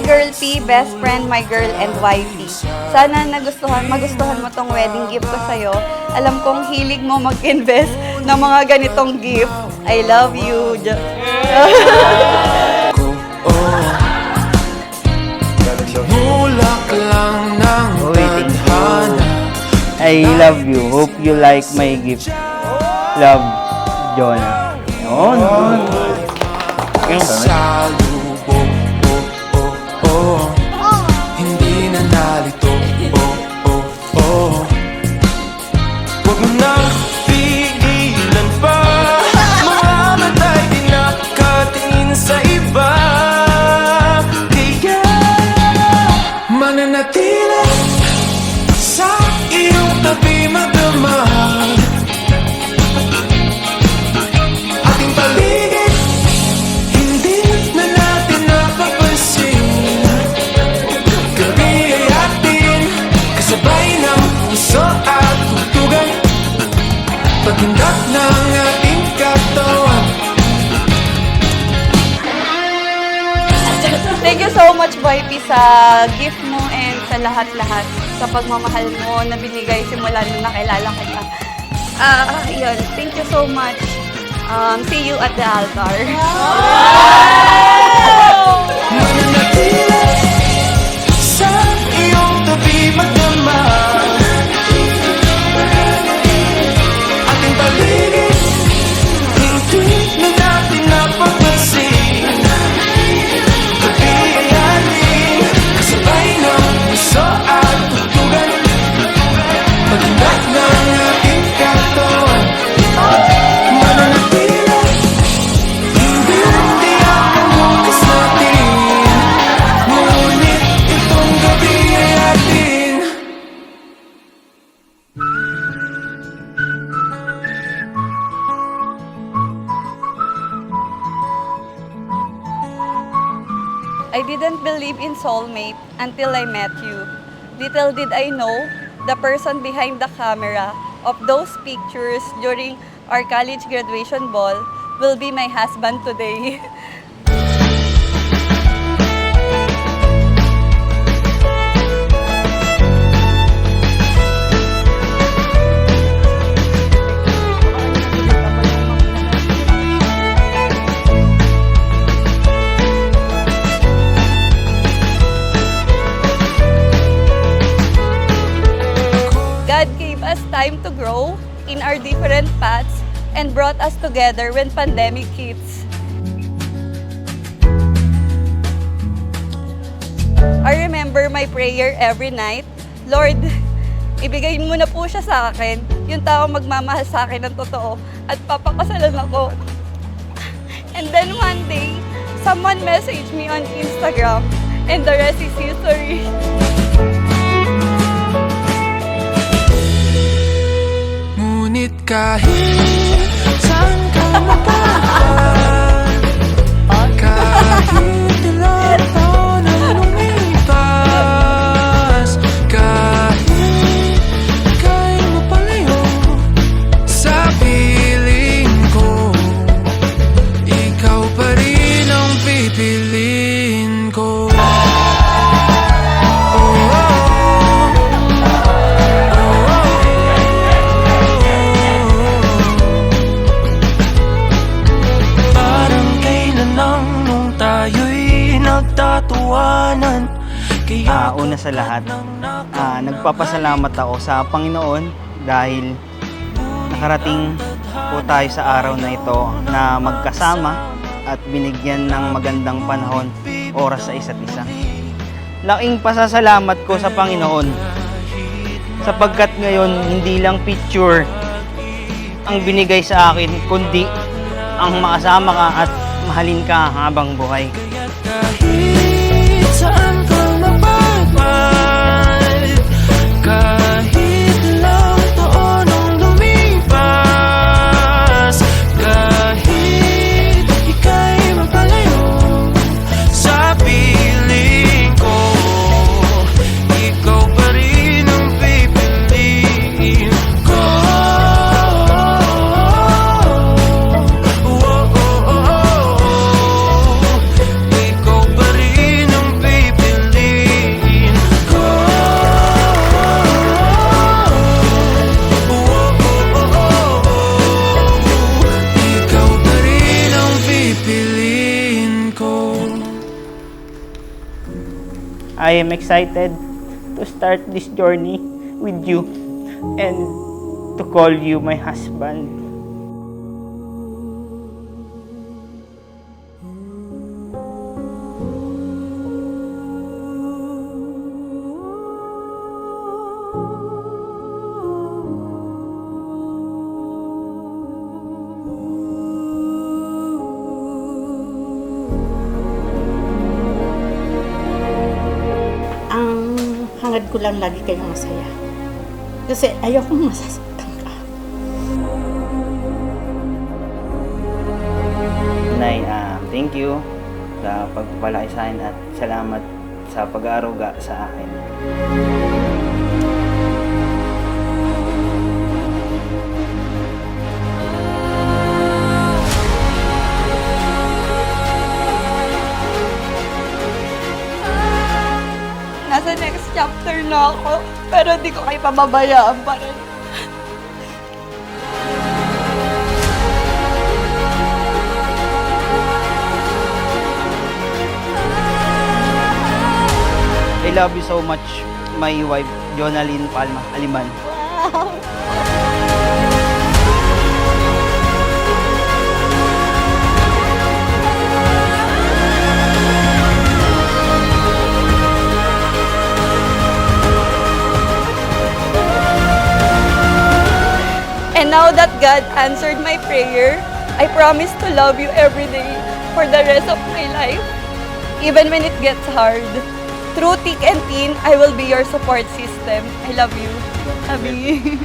Girl P, best friend, my girl, and wifey. Sana magustuhan mo tong wedding gift ko sa'yo. Alam kong hilig mo mag-invest ng mga ganitong gift. I love you. I love you. Hope you like my gift. Love, Jonah. Yun. Hindi na nalito. Huwag mo na pigilan pa. Mga matay di nakatingin sa iba. Kaya mananatili sa iyong tabi magdamag. Ating paligid hindi na natin napapansin. Gabi ay atin kasabay ng puso at tutugan. Paghindak ng ating katawan. Thank you so much, Boy P, sa gift mo and sa lahat-lahat. Sa pagmamahal mo na binigay simula nung nakilala kita. Yun. Thank you so much. See you at the altar. Mananatili sa iyong tabi magdamag. Ating paligid hindi na natin napapansin. Gabi ay ating kasabay ng puso at tutugan. Paghindak ng ating katawan. Mananatili hindi ang bukas natin. Ngunit itong gabi ay atin. I didn't believe in soulmate until I met you. Little did I know, the person behind the camera of those pictures during our college graduation ball will be my husband today. God gave us time to grow in our different paths and brought us together when pandemic hits. I remember my prayer every night, Lord, ibigay mo na po siya sa akin, yung tao magmamahal sa akin ng totoo at papakasalan ako. And then one day, someone messaged me on Instagram and the rest is history. Ngunit kahit saan ka mapadpad, kahit ilang taon ang lumipas, kahit ika'y mapalayo sa piling ko, ikaw pa rin ang pipiliin ko. Una sa lahat, nagpapasalamat ako sa Panginoon dahil nakarating po tayo sa araw na ito na magkasama at binigyan ng magandang panahon, oras sa isa't isa. Laking pasasalamat ko sa Panginoon sapagkat ngayon hindi lang picture ang binigay sa akin kundi ang makasama ka at mahalin ka habang buhay. Kahit saan ka mapadpad, kahit ilang taon ang lumipas, kahit ika'y mapalayo sa piling ko, ikaw pa rin ang pipiliin ko. Ikaw pa rin ang pipiliin ko. I am excited to start this journey with you and to call you my husband. Ang hangad ko lang lagi kayong masaya. Kasi ayokong masasaktan ka. Nay, thank you sa pagpapalaki sa akin at salamat sa pag-aaruga sa akin. Nasa next chapter na ako, pero di ko kayo pababayaan pa rin. I love you so much, my wife, Jonalyn Palma Aliman. And now that God answered my prayer, I promise to love you every day for the rest of my life, even when it gets hard. Through thick and thin, I will be your support system. I love you. Abi.